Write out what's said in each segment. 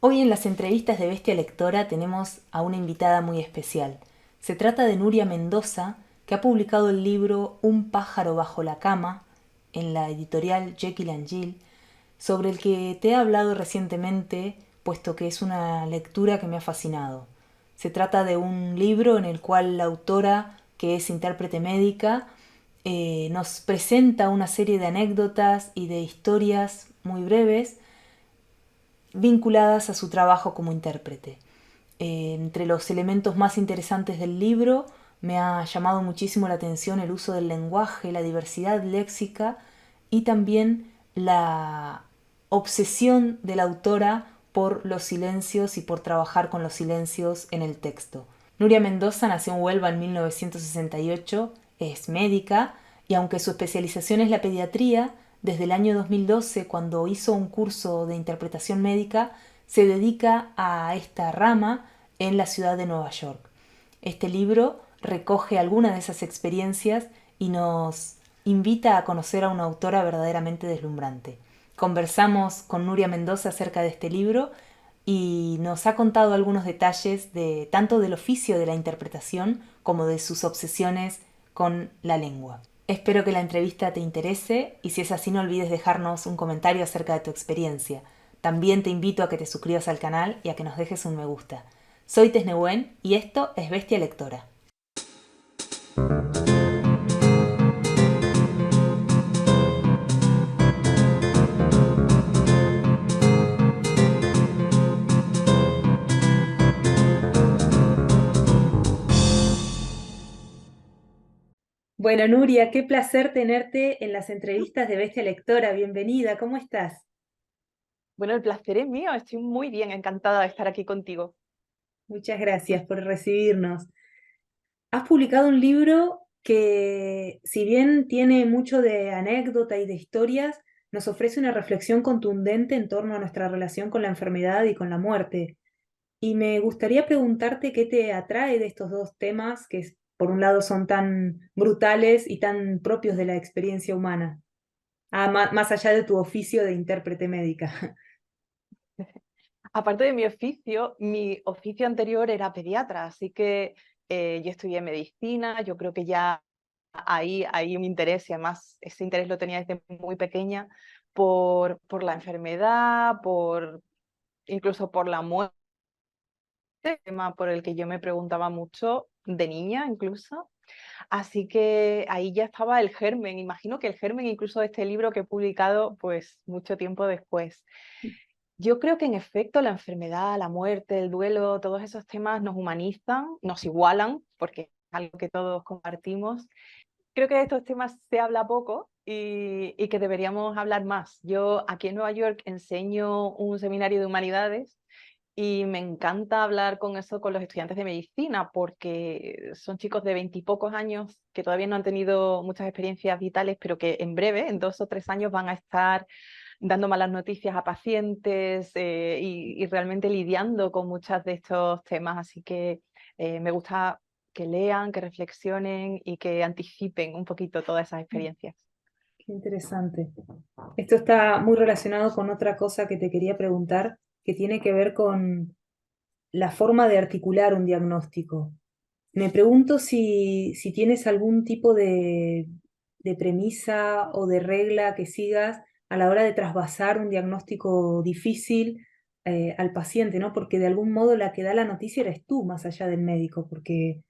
Hoy en las entrevistas de Bestia Lectora tenemos a una invitada muy especial. Se trata de Nuria Mendoza, que ha publicado el libro Un pájaro bajo la cama en la editorial Jekyll and Jill, sobre el que te he hablado recientemente, puesto que es una lectura que me ha fascinado. Se trata de un libro en el cual la autora, que es intérprete médica, nos presenta una serie de anécdotas y de historias muy breves vinculadas a su trabajo como intérprete. Entre los elementos más interesantes del libro me ha llamado muchísimo la atención el uso del lenguaje, la diversidad léxica y también la obsesión de la autora por los silencios y por trabajar con los silencios en el texto. Nuria Mendoza nació en Huelva en 1968, es médica y aunque su especialización es la pediatría, desde el año 2012, cuando hizo un curso de interpretación médica, se dedica a esta rama en la ciudad de Nueva York. Este libro recoge algunas de esas experiencias y nos invita a conocer a una autora verdaderamente deslumbrante. Conversamos con Nuria Mendoza acerca de este libro y nos ha contado algunos detalles de tanto del oficio de la interpretación como de sus obsesiones con la lengua. Espero que la entrevista te interese y si es así no olvides dejarnos un comentario acerca de tu experiencia. También te invito a que te suscribas al canal y a que nos dejes un me gusta. Soy Tesnehuen y esto es Bestia Lectora. Bueno, Nuria, qué placer tenerte en las entrevistas de Bestia Lectora. Bienvenida, ¿cómo estás? Bueno, el placer es mío, estoy muy bien, encantada de estar aquí contigo. Muchas gracias por recibirnos. Has publicado un libro que, si bien tiene mucho de anécdota y de historias, nos ofrece una reflexión contundente en torno a nuestra relación con la enfermedad y con la muerte. Y me gustaría preguntarte qué te atrae de estos dos temas que, por un lado, son tan brutales y tan propios de la experiencia humana, más allá de tu oficio de intérprete médica. Aparte de mi oficio anterior era pediatra, así que yo estudié medicina, yo creo que ya ahí hay un interés y además ese interés lo tenía desde muy pequeña por la enfermedad, incluso por la muerte, tema por el que yo me preguntaba mucho de niña incluso. Así que ahí ya estaba el germen, imagino que el germen incluso de este libro que he publicado pues mucho tiempo después. Yo creo que en efecto la enfermedad, la muerte, el duelo, todos esos temas nos humanizan, nos igualan, porque es algo que todos compartimos. Creo que de estos temas se habla poco y que deberíamos hablar más. Yo aquí en Nueva York enseño un seminario de humanidades y me encanta hablar con eso con los estudiantes de medicina, porque son chicos de veintipocos años que todavía no han tenido muchas experiencias vitales, pero que en breve, en 2 o 3 años, van a estar dando malas noticias a pacientes y realmente lidiando con muchos de estos temas. Así que me gusta que lean, que reflexionen y que anticipen un poquito todas esas experiencias. Qué interesante. Esto está muy relacionado con otra cosa que te quería preguntar, que tiene que ver con la forma de articular un diagnóstico. Me pregunto si tienes algún tipo de premisa o de regla que sigas a la hora de trasvasar un diagnóstico difícil al paciente, ¿no? Porque de algún modo la que da la noticia eres tú, más allá del médico, porque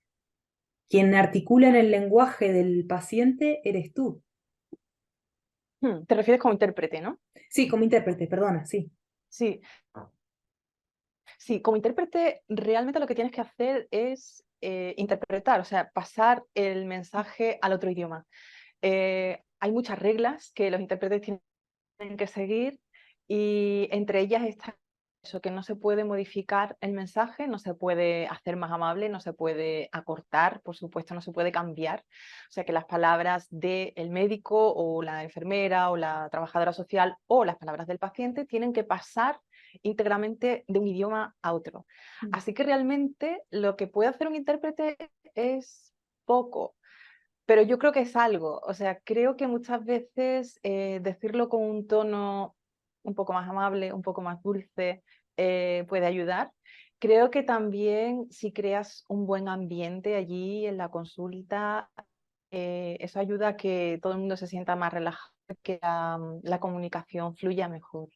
quien articula en el lenguaje del paciente eres tú. Te refieres como intérprete, ¿no? Sí, como intérprete, perdona, sí. Sí, sí, como intérprete realmente lo que tienes que hacer es interpretar, o sea, pasar el mensaje al otro idioma. Hay muchas reglas que los intérpretes tienen que seguir y entre ellas está eso, que no se puede modificar el mensaje, no se puede hacer más amable, no se puede acortar, por supuesto, no se puede cambiar. O sea, que las palabras del médico o la enfermera o la trabajadora social o las palabras del paciente tienen que pasar íntegramente de un idioma a otro. Así que realmente lo que puede hacer un intérprete es poco, pero yo creo que es algo, o sea, creo que muchas veces decirlo con un tono un poco más amable, un poco más dulce, puede ayudar. Creo que también si creas un buen ambiente allí en la consulta, eso ayuda a que todo el mundo se sienta más relajado, que la comunicación fluya mejor.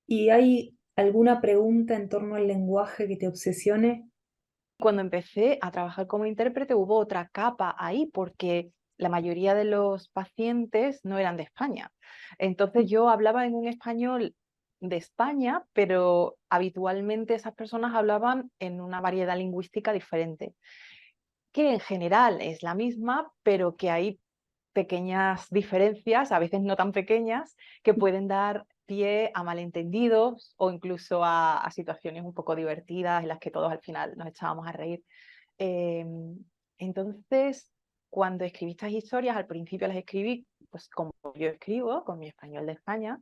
¿Y hay alguna pregunta en torno al lenguaje que te obsesione? Cuando empecé a trabajar como intérprete hubo otra capa ahí porque la mayoría de los pacientes no eran de España. Entonces yo hablaba en un español de España, pero habitualmente esas personas hablaban en una variedad lingüística diferente, que en general es la misma, pero que hay pequeñas diferencias, a veces no tan pequeñas, que pueden dar pie a malentendidos o incluso a situaciones un poco divertidas en las que todos al final nos echábamos a reír. Em, entonces, cuando escribí estas historias, al principio las escribí pues como yo escribo, con mi español de España,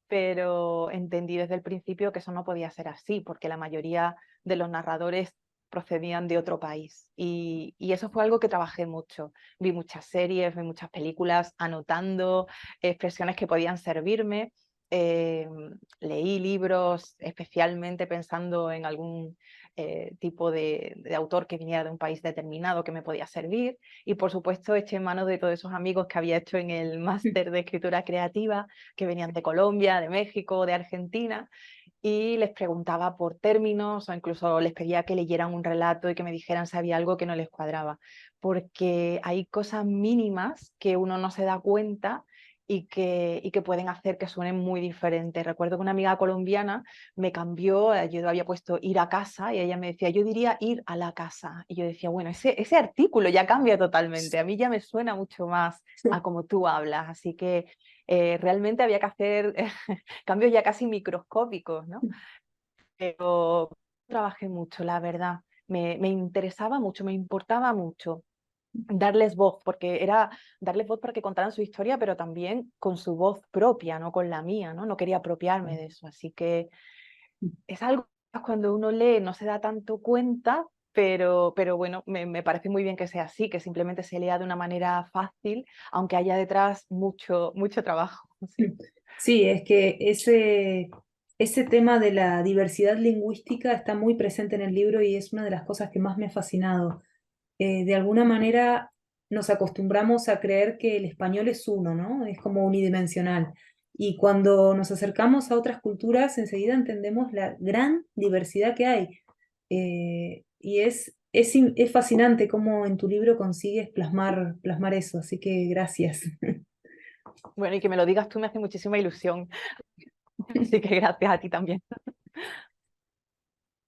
pero entendí desde el principio que eso no podía ser así, porque la mayoría de los narradores procedían de otro país. Y eso fue algo que trabajé mucho. Vi muchas series, vi muchas películas, anotando expresiones que podían servirme. Leí libros especialmente pensando en algún tipo de autor que viniera de un país determinado que me podía servir. Y por supuesto eché mano de todos esos amigos que había hecho en el máster de escritura creativa, que venían de Colombia, de México, de Argentina, y les preguntaba por términos o incluso les pedía que leyeran un relato y que me dijeran si había algo que no les cuadraba, porque hay cosas mínimas que uno no se da cuenta y que pueden hacer que suenen muy diferentes. Recuerdo que una amiga colombiana me cambió, yo había puesto ir a casa y ella me decía, yo diría ir a la casa. Y yo decía, bueno, ese artículo ya cambia totalmente, a mí ya me suena mucho más a como tú hablas, así que realmente había que hacer cambios ya casi microscópicos, ¿no? Pero trabajé mucho, la verdad. Me interesaba mucho, me importaba mucho darles voz, porque era darles voz para que contaran su historia, pero también con su voz propia, no con la mía, ¿no? No quería apropiarme de eso, así que es algo que cuando uno lee no se da tanto cuenta, pero bueno, me parece muy bien que sea así, que simplemente se lea de una manera fácil, aunque haya detrás mucho, mucho trabajo. Sí. Sí, es que ese tema de la diversidad lingüística está muy presente en el libro y es una de las cosas que más me ha fascinado. De alguna manera nos acostumbramos a creer que el español es uno, ¿no? Es como unidimensional. Y cuando nos acercamos a otras culturas, enseguida entendemos la gran diversidad que hay. Y es fascinante cómo en tu libro consigues plasmar eso, así que gracias. Bueno, y que me lo digas tú me hace muchísima ilusión, así que gracias a ti también.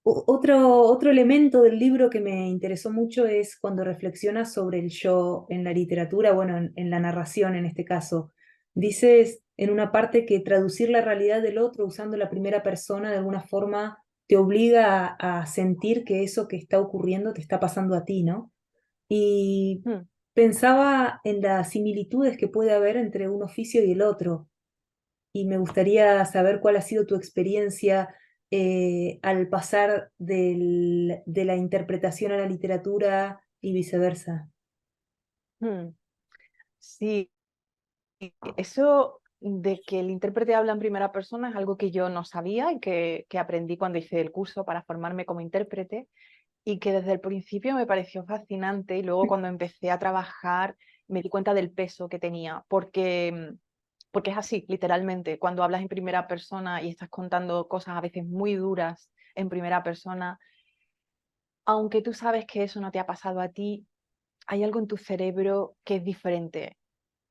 Otro elemento del libro que me interesó mucho es cuando reflexionas sobre el yo en la literatura, bueno, en la narración en este caso. Dices en una parte que traducir la realidad del otro usando la primera persona de alguna forma te obliga a sentir que eso que está ocurriendo te está pasando a ti, ¿no? Y Mm. pensaba en las similitudes que puede haber entre un oficio y el otro y me gustaría saber cuál ha sido tu experiencia al pasar de la interpretación a la literatura y viceversa. Mm. Sí, eso de que el intérprete habla en primera persona es algo que yo no sabía y que aprendí cuando hice el curso para formarme como intérprete y que desde el principio me pareció fascinante y luego cuando empecé a trabajar me di cuenta del peso que tenía, porque es así, literalmente, cuando hablas en primera persona y estás contando cosas a veces muy duras en primera persona, aunque tú sabes que eso no te ha pasado a ti, hay algo en tu cerebro que es diferente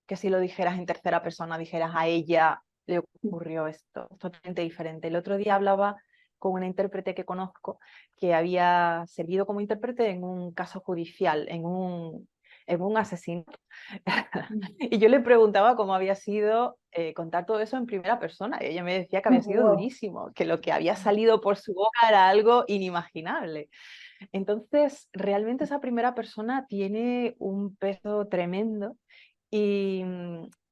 que si lo dijeras en tercera persona, dijeras a ella le ocurrió esto, es totalmente diferente. El otro día hablaba con una intérprete que conozco que había servido como intérprete en un caso judicial, en un asesinato. Y yo le preguntaba cómo había sido contar todo eso en primera persona. Y ella me decía que había sido Wow. durísimo, que lo que había salido por su boca era algo inimaginable. Entonces, realmente esa primera persona tiene un peso tremendo y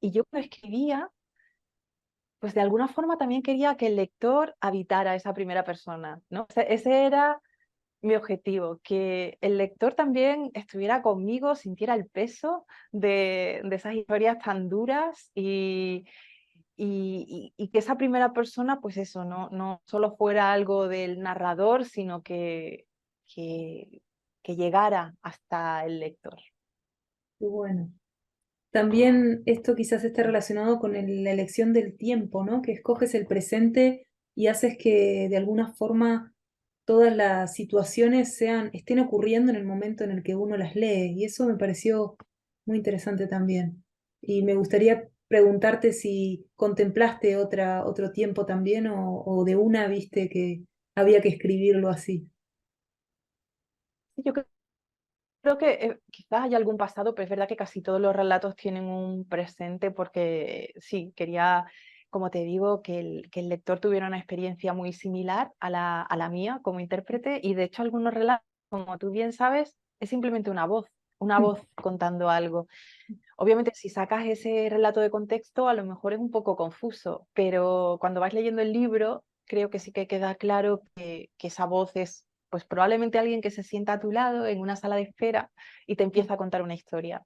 yo cuando escribía, pues de alguna forma también quería que el lector habitara esa primera persona, ¿no? Ese era mi objetivo, que el lector también estuviera conmigo, sintiera el peso de esas historias tan duras y que esa primera persona, pues eso, no solo fuera algo del narrador, sino que, que llegara hasta el lector. Qué bueno. También esto quizás esté relacionado con la elección del tiempo, ¿no? Que escoges el presente y haces que de alguna forma todas las situaciones estén ocurriendo en el momento en el que uno las lee. Y eso me pareció muy interesante también. Y me gustaría preguntarte si contemplaste otro tiempo también o de una viste que había que escribirlo así. Yo creo que quizás haya algún pasado, pero es verdad que casi todos los relatos tienen un presente porque sí, quería, como te digo, que el lector tuviera una experiencia muy similar a la mía como intérprete y de hecho algunos relatos, como tú bien sabes, es simplemente una voz contando algo. Obviamente, si sacas ese relato de contexto, a lo mejor es un poco confuso, pero cuando vas leyendo el libro, creo que sí que queda claro que esa voz es, pues probablemente alguien que se sienta a tu lado en una sala de espera y te empieza a contar una historia.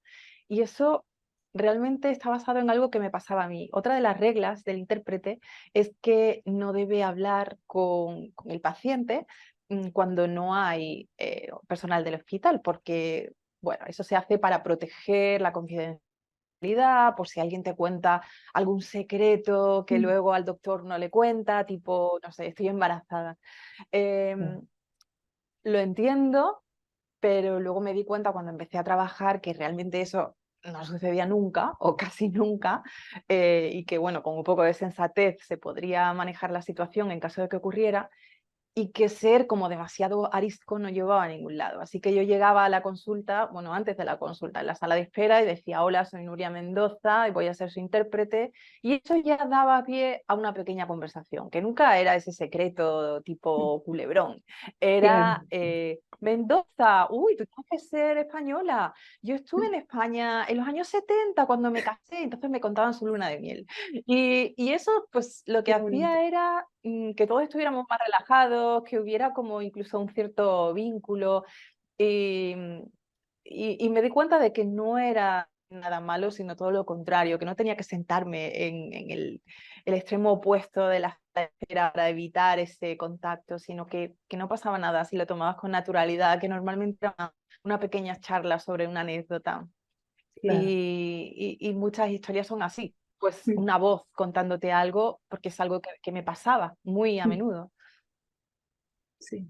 Y eso realmente está basado en algo que me pasaba a mí. Otra de las reglas del intérprete es que no debe hablar con el paciente cuando no hay personal del hospital, porque bueno, eso se hace para proteger la confidencialidad, por si alguien te cuenta algún secreto que Mm. luego al doctor no le cuenta, tipo, no sé, estoy embarazada. Claro. Em, lo entiendo, pero luego me di cuenta cuando empecé a trabajar que realmente eso no sucedía nunca o casi nunca, y que bueno, con un poco de sensatez se podría manejar la situación en caso de que ocurriera, y que ser como demasiado arisco no llevaba a ningún lado. Así que yo llegaba a la consulta, bueno, antes de la consulta, en la sala de espera y decía, hola, soy Nuria Mendoza y voy a ser su intérprete. Y eso ya daba pie a una pequeña conversación, que nunca era ese secreto tipo culebrón. Claro. Era, Mendoza, uy, tú tienes que ser española. Yo estuve en España en los años 70 cuando me casé, entonces me contaban su luna de miel. Y eso, pues lo que Qué bonito. hacía era que todos estuviéramos más relajados, que hubiera como incluso un cierto vínculo. Y, y me di cuenta de que no era nada malo, sino todo lo contrario, que no tenía que sentarme en el extremo opuesto de la esfera para evitar ese contacto, sino que no pasaba nada si lo tomabas con naturalidad, que normalmente era una pequeña charla sobre una anécdota. Claro. Y muchas historias son así, pues Mm. una voz contándote algo, porque es algo que me pasaba muy a Mm. menudo. Sí.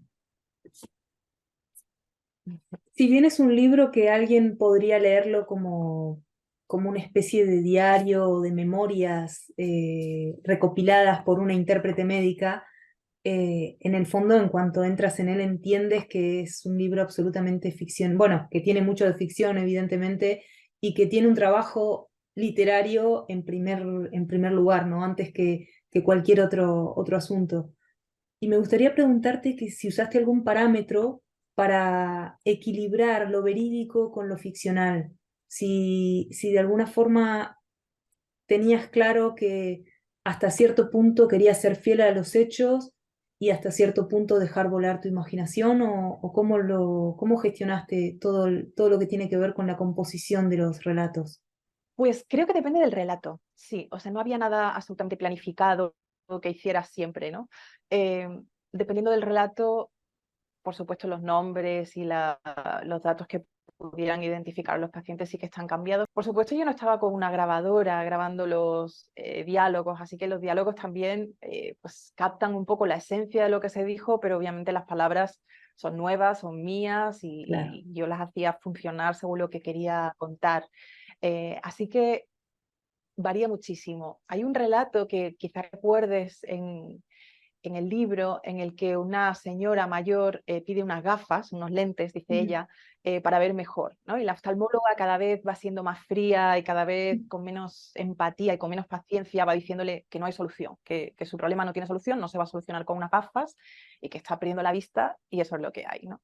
Si bien es un libro que alguien podría leerlo como una especie de diario o de memorias recopiladas por una intérprete médica, en el fondo, en cuanto entras en él, entiendes que es un libro absolutamente ficción, bueno, que tiene mucho de ficción, evidentemente, y que tiene un trabajo literario en primer lugar, ¿no? Antes que cualquier otro asunto. Y me gustaría preguntarte que si usaste algún parámetro para equilibrar lo verídico con lo ficcional. Si de alguna forma tenías claro que hasta cierto punto querías ser fiel a los hechos y hasta cierto punto dejar volar tu imaginación o cómo gestionaste todo lo que tiene que ver con la composición de los relatos. Pues creo que depende del relato, sí, o sea, no había nada absolutamente planificado que hiciera siempre, ¿no? Eh, Dependiendo del relato, por supuesto, los nombres y los datos que pudieran identificar a los pacientes sí que están cambiados. Por supuesto, yo no estaba con una grabadora grabando los diálogos, así que los diálogos también pues captan un poco la esencia de lo que se dijo, pero obviamente las palabras son nuevas, son mías Claro. y yo las hacía funcionar según lo que quería contar. Así que varía muchísimo. Hay un relato que quizás recuerdes en el libro en el que una señora mayor pide unas gafas, unos lentes, dice Mm. ella, para ver mejor, ¿no? Y la oftalmóloga cada vez va siendo más fría y cada vez Mm. con menos empatía y con menos paciencia va diciéndole que no hay solución, que su problema no tiene solución, no se va a solucionar con unas gafas y que está perdiendo la vista y eso es lo que hay, ¿no?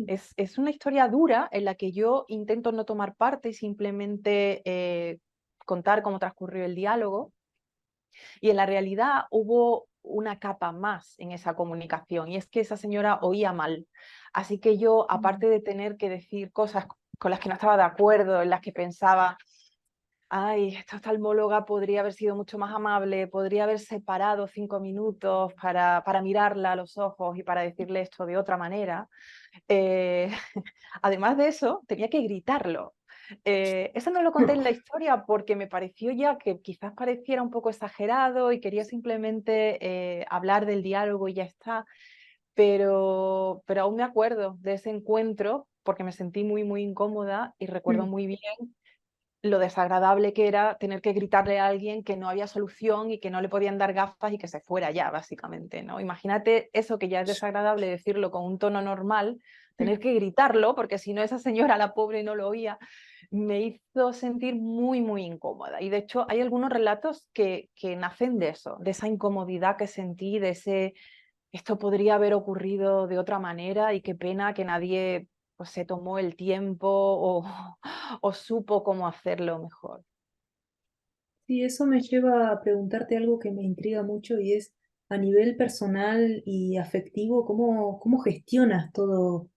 Es una historia dura en la que yo intento no tomar parte y simplemente contar cómo transcurrió el diálogo, y en la realidad hubo una capa más en esa comunicación y es que esa señora oía mal. Así que yo, Mm. aparte de tener que decir cosas con las que no estaba de acuerdo, en las que pensaba, Ay, esta oftalmóloga podría haber sido mucho más amable, podría haber separado 5 minutos para mirarla a los ojos y para decirle esto de otra manera. Eh, además de eso, tenía que gritarlo. Eso no lo conté en la historia porque me pareció ya que quizás pareciera un poco exagerado y quería simplemente hablar del diálogo y ya está, pero aún me acuerdo de ese encuentro porque me sentí muy, muy incómoda y recuerdo Mm. muy bien lo desagradable que era tener que gritarle a alguien que no había solución y que no le podían dar gafas y que se fuera ya, básicamente, ¿no? Imagínate eso que ya es desagradable decirlo con un tono normal, tener que gritarlo, porque si no esa señora, la pobre, no lo oía, me hizo sentir muy, muy incómoda. Y de hecho hay algunos relatos que nacen de eso, de esa incomodidad que sentí, de ese, esto podría haber ocurrido de otra manera y qué pena que nadie pues, se tomó el tiempo o supo cómo hacerlo mejor. Sí, eso me lleva a preguntarte algo que me intriga mucho y es a nivel personal y afectivo, ¿cómo gestionas todo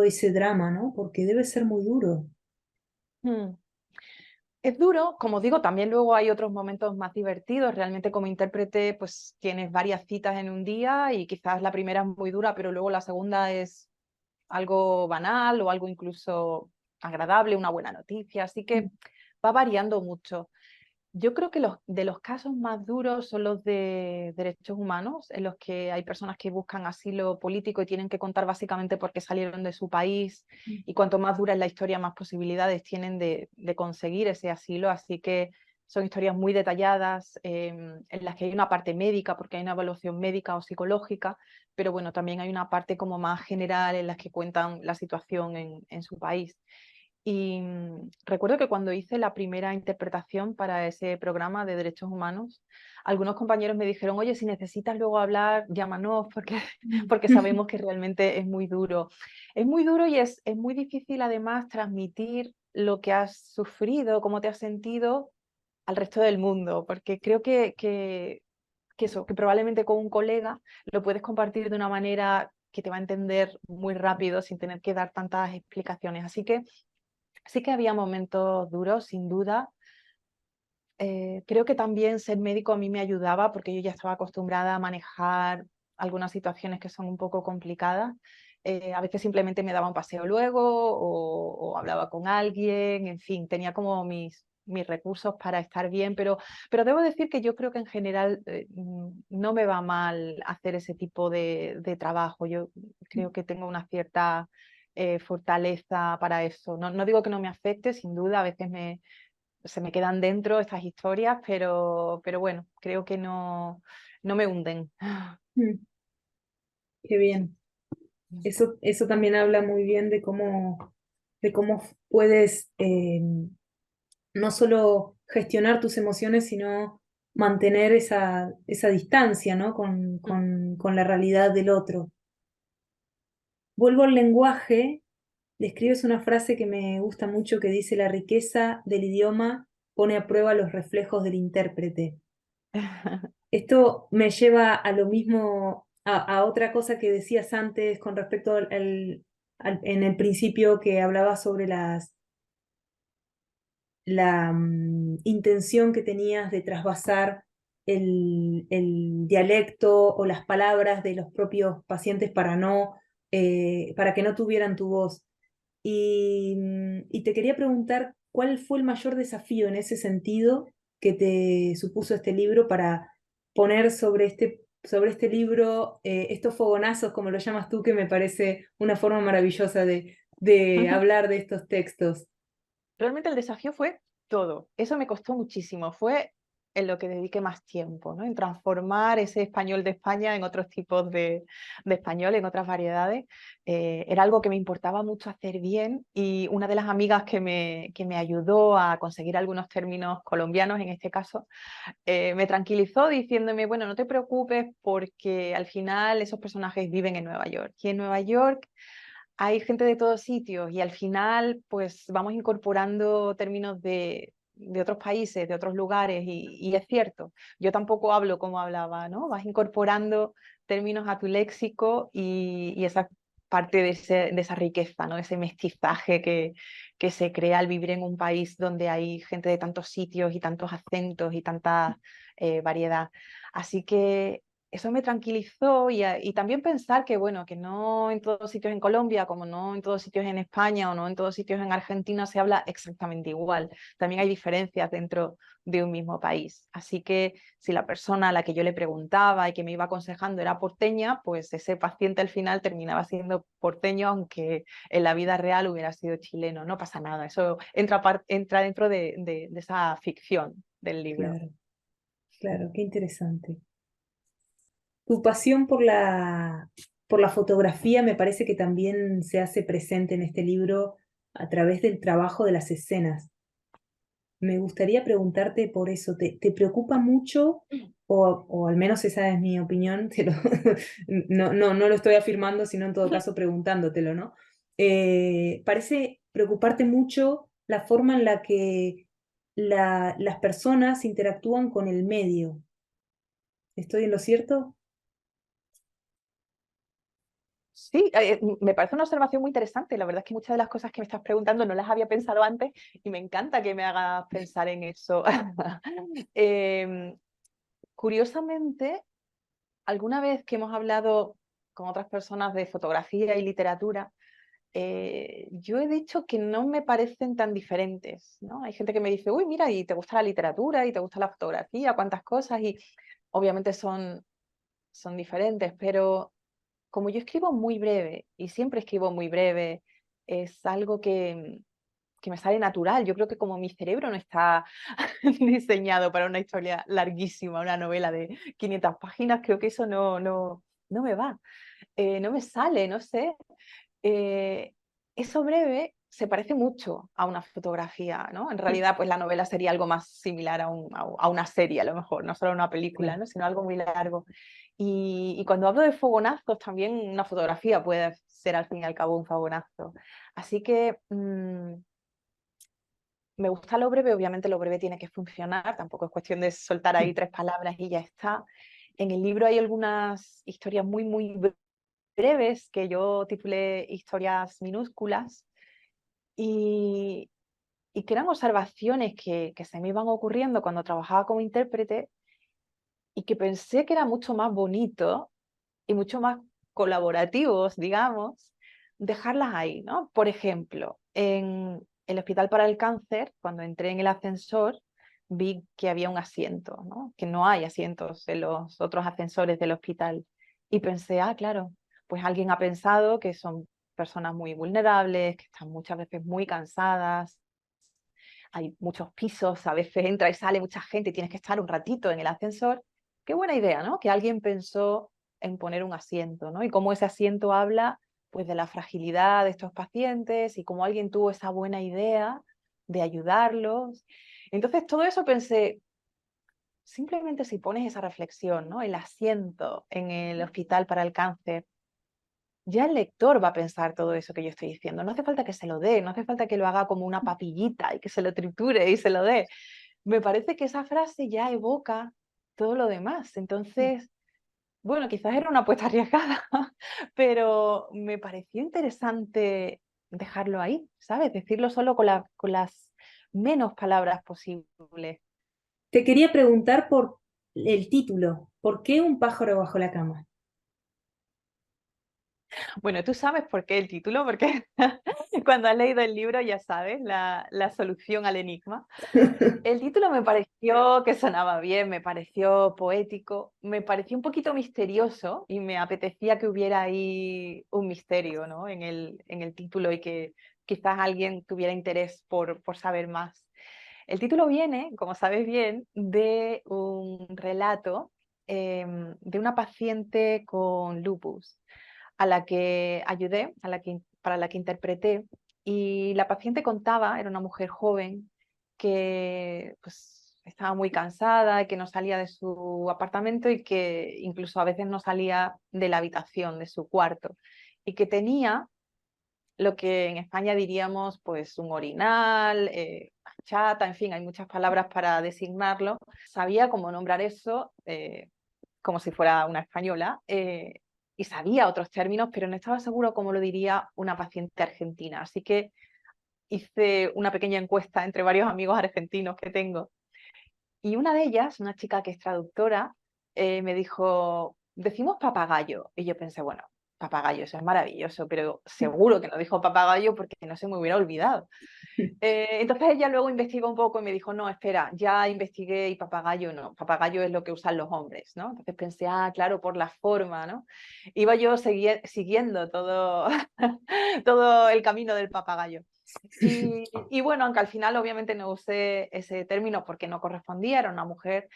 ese drama, ¿no? Porque debe ser muy duro. Mm. Es duro, como digo, también luego hay otros momentos más divertidos. Realmente como intérprete, pues tienes varias citas en un día y quizás la primera es muy dura, pero luego la segunda es algo banal o algo incluso agradable, una buena noticia. Así que va variando mucho. Yo creo que de los casos más duros son los de derechos humanos, en los que hay personas que buscan asilo político y tienen que contar básicamente por qué salieron de su país, Mm. y cuanto más dura es la historia, más posibilidades tienen de conseguir ese asilo. Así que son historias muy detalladas, en las que hay una parte médica, porque hay una evaluación médica o psicológica, pero bueno, también hay una parte como más general en las que cuentan la situación en su país. Y recuerdo que cuando hice la primera interpretación para ese programa de derechos humanos, algunos compañeros me dijeron, oye, si necesitas luego hablar, llámanos, porque, porque sabemos que realmente es muy duro. Es muy duro y es muy difícil además transmitir lo que has sufrido, cómo te has sentido al resto del mundo, porque creo que eso, que probablemente con un colega lo puedes compartir de una manera que te va a entender muy rápido sin tener que dar tantas explicaciones. Así que sí que había momentos duros, sin duda. Creo que también ser médico a mí me ayudaba porque yo ya estaba acostumbrada a manejar algunas situaciones que son un poco complicadas. A veces simplemente me daba un paseo luego o hablaba con alguien, en fin, tenía como mis recursos para estar bien, pero debo decir que yo creo que en general no me va mal hacer ese tipo de trabajo. Yo creo que tengo una cierta fortaleza para eso. No, no digo que no me afecte, sin duda, a veces se me quedan dentro estas historias, pero bueno, creo que no, no me hunden. Mm. Qué bien. Eso también habla muy bien de cómo puedes no solo gestionar tus emociones, sino mantener esa distancia, ¿no? Con la realidad del otro. Vuelvo al lenguaje, describes una frase que me gusta mucho que dice: la riqueza del idioma pone a prueba los reflejos del intérprete. Esto me lleva a lo mismo, a otra cosa que decías antes con respecto en el principio que hablabas sobre la intención que tenías de trasvasar el dialecto o las palabras de los propios pacientes para que no tuvieran tu voz. Y te quería preguntar, ¿cuál fue el mayor desafío en ese sentido que te supuso este libro para poner sobre este libro estos fogonazos, como lo llamas tú, que me parece una forma maravillosa de hablar de estos textos? Realmente el desafío fue todo. Eso me costó muchísimo. Fue en lo que dediqué más tiempo, ¿no? En transformar ese español de España en otros tipos de español, en otras variedades. Era algo que me importaba mucho hacer bien, y una de las amigas que me ayudó a conseguir algunos términos colombianos, en este caso, me tranquilizó diciéndome, bueno, no te preocupes porque al final esos personajes viven en Nueva York. Y en Nueva York hay gente de todos sitios y al final pues vamos incorporando términos de otros países, de otros lugares, y es cierto, yo tampoco hablo como hablaba, ¿no? Vas incorporando términos a tu léxico y esas parte de esa riqueza, ¿no? Ese mestizaje que se crea al vivir en un país donde hay gente de tantos sitios y tantos acentos y tanta variedad. Así que eso me tranquilizó y también pensar que, bueno, que no en todos sitios en Colombia, como no en todos sitios en España o no en todos sitios en Argentina se habla exactamente igual. También hay diferencias dentro de un mismo país. Así que si la persona a la que yo le preguntaba y que me iba aconsejando era porteña, pues ese paciente al final terminaba siendo porteño, aunque en la vida real hubiera sido chileno. No pasa nada, eso entra dentro de esa ficción del libro. Claro, claro, qué interesante. Tu pasión por la fotografía me parece que también se hace presente en este libro a través del trabajo de las escenas. Me gustaría preguntarte por eso, ¿te preocupa mucho, o al menos esa es mi opinión, no lo estoy afirmando, sino en todo caso preguntándotelo, ¿no? Parece preocuparte mucho la forma en la que las personas interactúan con el medio. ¿Estoy en lo cierto? Sí, me parece una observación muy interesante. La verdad es que muchas de las cosas que me estás preguntando no las había pensado antes y me encanta que me hagas pensar en eso. Em, Curiosamente, alguna vez que hemos hablado con otras personas de fotografía y literatura, yo he dicho que no me parecen tan diferentes, ¿no? Hay gente que me dice, uy, mira, y te gusta la literatura y te gusta la fotografía, cuántas cosas, y obviamente son diferentes, pero como yo escribo muy breve y siempre escribo muy breve, es algo que me sale natural. Yo creo que como mi cerebro no está diseñado para una historia larguísima, una novela de 500 páginas, creo que eso no me va, no me sale, no sé. Eh, Eso breve se parece mucho a una fotografía, ¿no? En realidad, pues la novela sería algo más similar a una serie, a lo mejor, no solo a una película, Claro. ¿no? Sino algo muy largo. Y cuando hablo de fogonazos, también una fotografía puede ser al fin y al cabo un fogonazo. Así que me gusta lo breve, obviamente lo breve tiene que funcionar, tampoco es cuestión de soltar ahí 3 palabras y ya está. En el libro hay algunas historias muy breves que yo titulé historias minúsculas y, y que eran observaciones que se me iban ocurriendo cuando trabajaba como intérprete y que pensé que era mucho más bonito y mucho más colaborativos, digamos, dejarlas ahí, ¿no? Por ejemplo, en el Hospital para el Cáncer, cuando entré en el ascensor, vi que había un asiento, ¿no? Que no hay asientos en los otros ascensores del hospital. Y pensé, ah, claro, pues alguien ha pensado que son personas muy vulnerables, que están muchas veces muy cansadas, hay muchos pisos, a veces entra y sale mucha gente y tienes que estar un ratito en el ascensor. Qué buena idea, ¿no? Que alguien pensó en poner un asiento, ¿no? Y cómo ese asiento habla, pues, de la fragilidad de estos pacientes y cómo alguien tuvo esa buena idea de ayudarlos. Entonces, todo eso pensé, simplemente si pones esa reflexión, ¿no? El asiento en el hospital para el cáncer, ya el lector va a pensar todo eso que yo estoy diciendo. No hace falta que se lo dé, no hace falta que lo haga como una papillita y que se lo triture y se lo dé. Me parece que esa frase ya evoca todo lo demás. Entonces, bueno, quizás era una apuesta arriesgada, pero me pareció interesante dejarlo ahí, ¿sabes? Decirlo solo con las menos palabras posibles. Te quería preguntar por el título. ¿Por qué un pájaro bajo la cama? Bueno, tú sabes por qué el título, porque cuando has leído el libro ya sabes la solución al enigma. El título me pareció que sonaba bien, me pareció poético, me pareció un poquito misterioso y me apetecía que hubiera ahí un misterio, ¿no? En el título y que quizás alguien tuviera interés por saber más. El título viene, como sabes bien, de un relato de una paciente con lupus a la que ayudé, para la que interpreté. Y la paciente contaba, era una mujer joven, que pues, estaba muy cansada, que no salía de su apartamento y que incluso a veces no salía de la habitación, de su cuarto, y que tenía lo que en España diríamos pues un orinal, chata, en fin, hay muchas palabras para designarlo. Sabía cómo nombrar eso como si fuera una española. y sabía otros términos, pero no estaba seguro cómo lo diría una paciente argentina. Así que hice una pequeña encuesta entre varios amigos argentinos que tengo. Y una de ellas, una chica que es traductora, me dijo, decimos papagayo. Y yo pensé, bueno, papagayo, eso es maravilloso, pero seguro que no dijo papagayo porque no se me hubiera olvidado. Entonces ella luego investigó un poco y me dijo, no, espera, ya investigué y papagayo no, papagayo es lo que usan los hombres, ¿no? Entonces pensé, ah, claro, por la forma, ¿no? Iba yo siguiendo todo, todo el camino del papagayo. Y bueno, aunque al final obviamente no usé ese término porque no correspondía, era una mujer,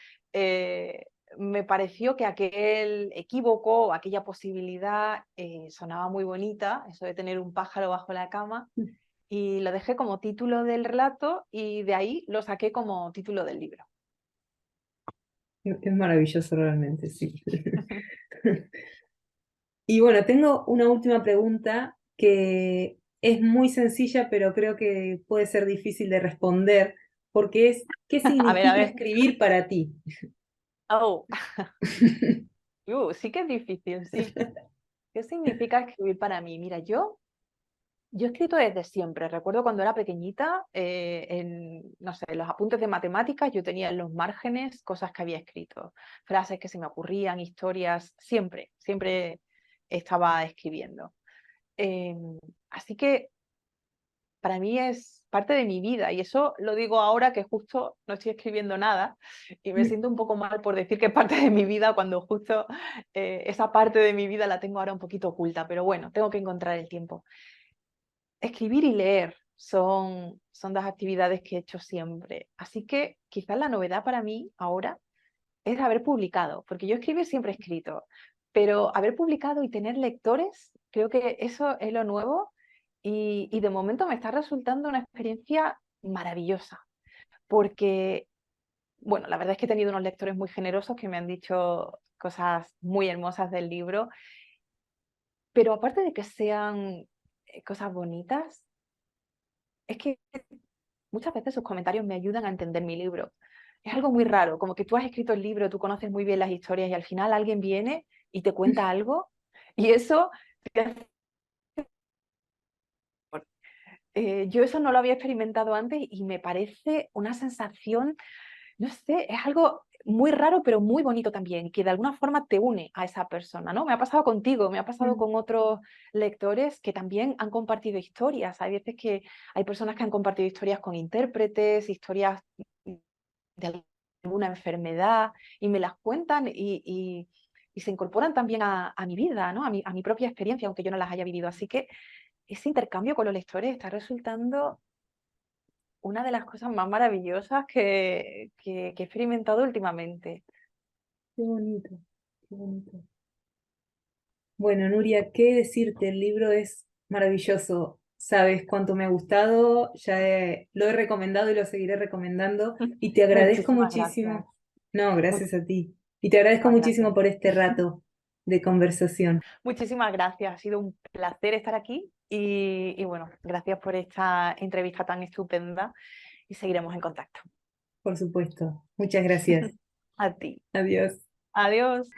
me pareció que aquel equívoco, aquella posibilidad sonaba muy bonita, eso de tener un pájaro bajo la cama, y lo dejé como título del relato y de ahí lo saqué como título del libro. Es maravilloso realmente, sí. Y bueno, tengo una última pregunta que es muy sencilla, pero creo que puede ser difícil de responder, porque es, ¿qué A ver, a significa ver. escribir para ti? Oh, sí que es difícil, sí. ¿Qué significa escribir para mí? Mira, yo he escrito desde siempre. Recuerdo cuando era pequeñita, no sé, en los apuntes de matemáticas yo tenía en los márgenes cosas que había escrito, frases que se me ocurrían, historias, siempre, siempre estaba escribiendo. Así que para mí es parte de mi vida y eso lo digo ahora que justo no estoy escribiendo nada y me siento un poco mal por decir que es parte de mi vida cuando justo esa parte de mi vida la tengo ahora un poquito oculta, pero bueno, tengo que encontrar el tiempo. Escribir y leer son dos actividades que he hecho siempre, así que quizás la novedad para mí ahora es haber publicado, porque yo escribir siempre he escrito, pero haber publicado y tener lectores, creo que eso es lo nuevo y de momento me está resultando una experiencia maravillosa, porque, bueno, la verdad es que he tenido unos lectores muy generosos que me han dicho cosas muy hermosas del libro, pero aparte de que sean cosas bonitas, es que muchas veces sus comentarios me ayudan a entender mi libro. Es algo muy raro, como que tú has escrito el libro, tú conoces muy bien las historias y al final alguien viene y te cuenta algo y eso, yo eso no lo había experimentado antes y me parece una sensación, no sé, es algo muy raro pero muy bonito también, que de alguna forma te une a esa persona, ¿no? Me ha pasado contigo, me ha pasado con otros lectores que también han compartido historias. Hay veces que hay personas que han compartido historias con intérpretes, historias de alguna enfermedad y me las cuentan y se incorporan también a mi vida, ¿no? A mi propia experiencia, aunque yo no las haya vivido. Así que ese intercambio con los lectores está resultando una de las cosas más maravillosas que he experimentado últimamente. Qué bonito, qué bonito. Bueno, Nuria, ¿qué decirte? El libro es maravilloso. Sabes cuánto me ha gustado, lo he recomendado y lo seguiré recomendando. Y te agradezco Muchísimas gracias. muchísimo. No, gracias a ti. Y te agradezco Muchísimas muchísimo gracias. por este rato de conversación. Muchísimas gracias. Ha sido un placer estar aquí y bueno, gracias por esta entrevista tan estupenda y seguiremos en contacto. Por supuesto. Muchas gracias. A ti. Adiós. Adiós.